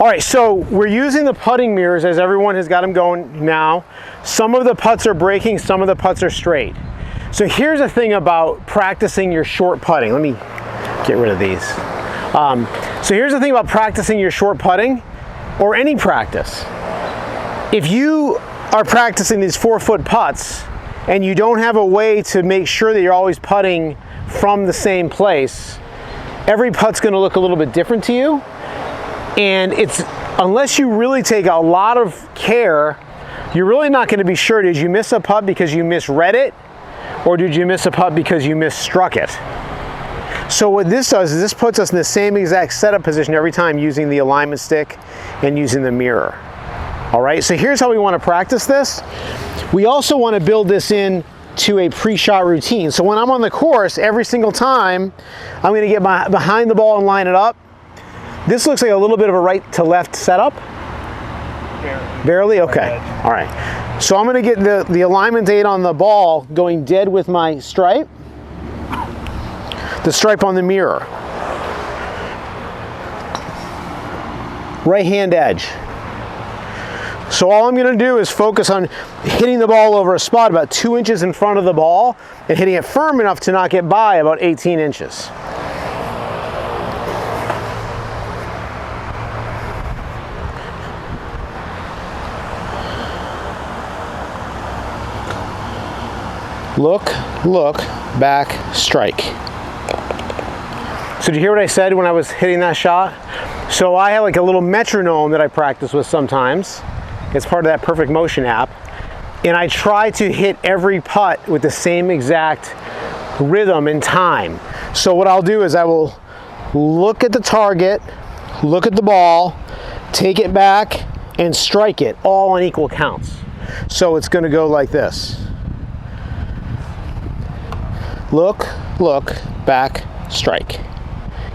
right, so we're using the putting mirrors as everyone has got them going now. Some of the putts are breaking, some of the putts are straight. So here's the thing about practicing your short putting. Let me get rid of these. So here's the thing about practicing your short putting, or any practice. If you are practicing these 4-foot putts and you don't have a way to make sure that you're always putting from the same place, every putt's going to look a little bit different to you. And it's, unless you really take a lot of care, you're really not going to be sure, did you miss a putt because you misread it, or did you miss a putt because you misstruck it? So what this does is this puts us in the same exact setup position every time, using the alignment stick and using the mirror. All right, so here's how we want to practice this. We also want to build this in to a pre-shot routine. So when I'm on the course, every single time, I'm going to get behind the ball and line it up. This looks like a little bit of a right to left setup. Barely? Okay. All right. So I'm going to get the alignment date on the ball going dead with my stripe. The stripe on the mirror. Right hand edge. So all I'm going to do is focus on hitting the ball over a spot about 2 inches in front of the ball and hitting it firm enough to not get by about 18 inches. Look, look, back, strike. So did you hear what I said when I was hitting that shot? So I have like a little metronome that I practice with sometimes. It's part of that Perfect Motion app. And I try to hit every putt with the same exact rhythm and time. So what I'll do is I will look at the target, look at the ball, take it back, and strike it all on equal counts. So it's going to go like this. Look, look, back, strike.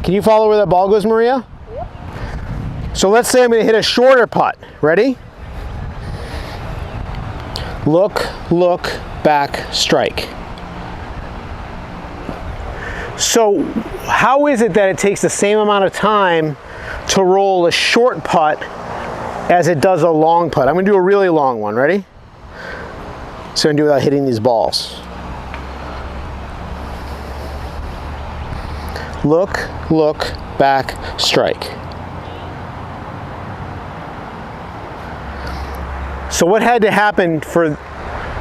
Can you follow where that ball goes, Maria? Yep. So let's say I'm going to hit a shorter putt. Ready? Look, look, back, strike. So how is it that it takes the same amount of time to roll a short putt as it does a long putt? I'm going to do a really long one. Ready? So I'm going to do it without hitting these balls. Look, look, back, strike. So what had to happen for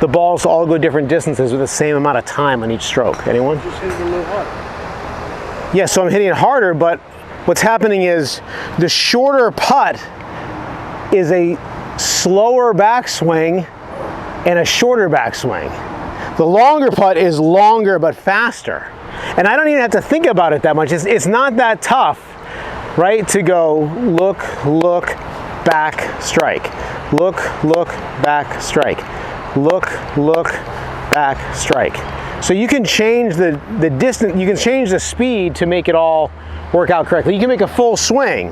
the balls to all go different distances with the same amount of time on each stroke? Anyone? Just hitting a little hard. Yeah, so I'm hitting it harder, but what's happening is the shorter putt is a slower backswing and a shorter backswing. The longer putt is longer but faster. And I don't even have to think about it that much. It's not that tough, right? To go look, look, back, strike. Look, look, back, strike. Look, look, back, strike. So you can change the distance, you can change the speed to make it all work out correctly. You can make a full swing.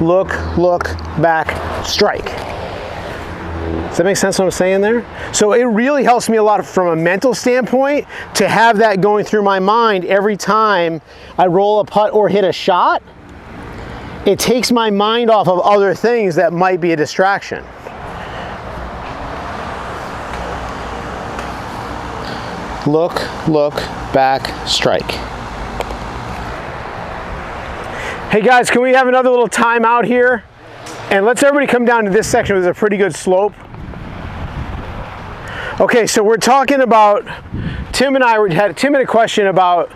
Look, look, back, strike. Does that make sense what I'm saying there? So it really helps me a lot from a mental standpoint to have that going through my mind every time I roll a putt or hit a shot. It takes my mind off of other things that might be a distraction. Look, look, back, strike. Hey guys, can we have another little time out here? And let's everybody come down to this section. There's a pretty good slope. Okay, so we're talking about, Tim had a question about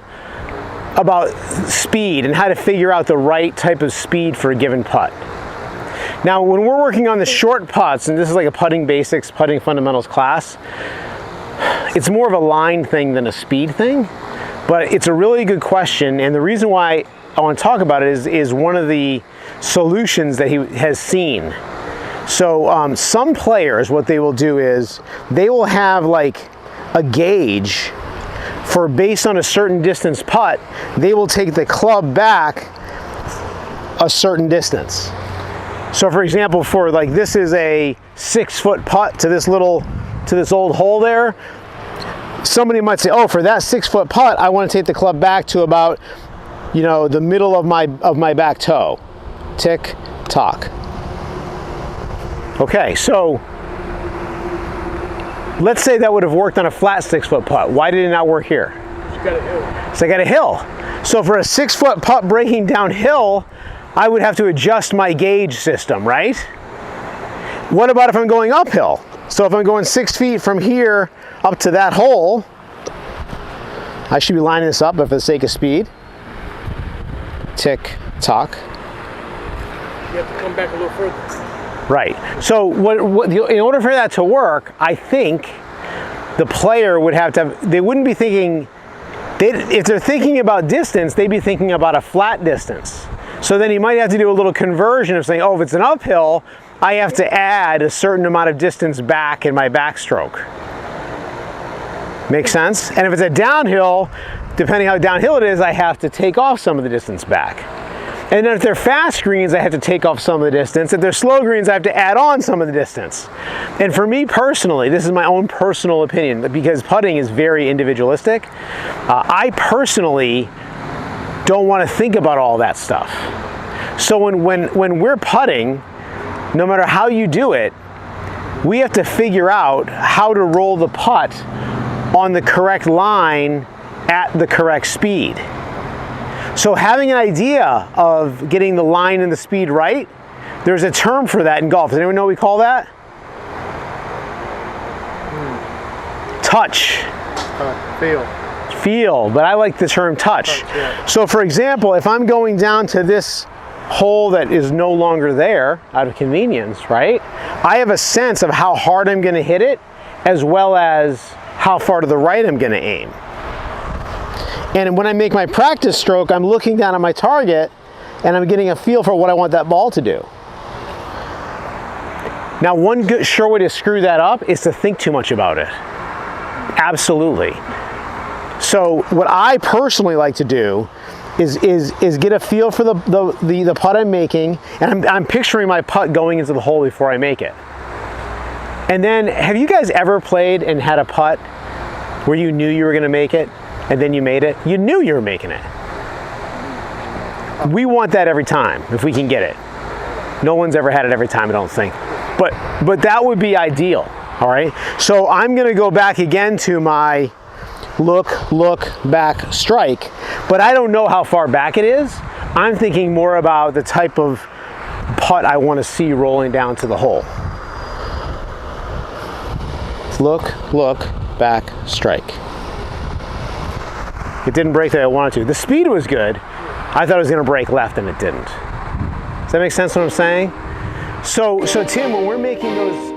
speed and how to figure out the right type of speed for a given putt. Now, when we're working on the short putts, and this is like a putting basics, putting fundamentals class, it's more of a line thing than a speed thing, but it's a really good question. And the reason why I want to talk about it is one of the solutions that he has seen. So some players, what they will do is they will have like a gauge for, based on a certain distance putt, they will take the club back a certain distance. So for example, for like, this is a 6-foot putt to this old hole there. Somebody might say, oh, for that 6-foot putt, I want to take the club back to about, you know, the middle of my back toe. Tick, tock. Okay, so let's say that would have worked on a flat 6-foot putt. Why did it not work here? You got a hill. So I got a hill. So for a 6-foot putt breaking downhill, I would have to adjust my gauge system, right? What about if I'm going uphill? So if I'm going 6 feet from here up to that hole, I should be lining this up, but for the sake of speed, tick, tock. You have to come back a little further. Right. So in order for that to work, I think the player would have to they wouldn't be thinking, if they're thinking about distance, they'd be thinking about a flat distance. So then you might have to do a little conversion of saying, oh, if it's an uphill, I have to add a certain amount of distance back in my backstroke. Make sense? And if it's a downhill, depending how downhill it is, I have to take off some of the distance back. And then if they're fast greens, I have to take off some of the distance. If they're slow greens, I have to add on some of the distance. And for me personally, this is my own personal opinion, because putting is very individualistic. I personally don't want to think about all that stuff. So when we're putting, no matter how you do it, we have to figure out how to roll the putt on the correct line at the correct speed. So having an idea of getting the line and the speed right, there's a term for that in golf. Does anyone know what we call that? Touch. Feel, but I like the term touch. Yeah. So for example, if I'm going down to this hole that is no longer there out of convenience, right? I have a sense of how hard I'm going to hit it, as well as how far to the right I'm going to aim. And when I make my practice stroke, I'm looking down at my target and I'm getting a feel for what I want that ball to do. Now, one good, sure way to screw that up is to think too much about it. Absolutely. So what I personally like to do is get a feel for the putt I'm making, and I'm picturing my putt going into the hole before I make it. And then, have you guys ever played and had a putt where you knew you were going to make it, and then you made it? You knew you were making it. We want that every time, if we can get it. No one's ever had it every time, I don't think. But that would be ideal, all right? So I'm going to go back again to my look, back, strike. But I don't know how far back it is. I'm thinking more about the type of putt I want to see rolling down to the hole. Look, back, strike. It didn't break the way I wanted to. The speed was good. I thought it was going to break left, and it didn't. Does that make sense what I'm saying? So Tim, when we're making those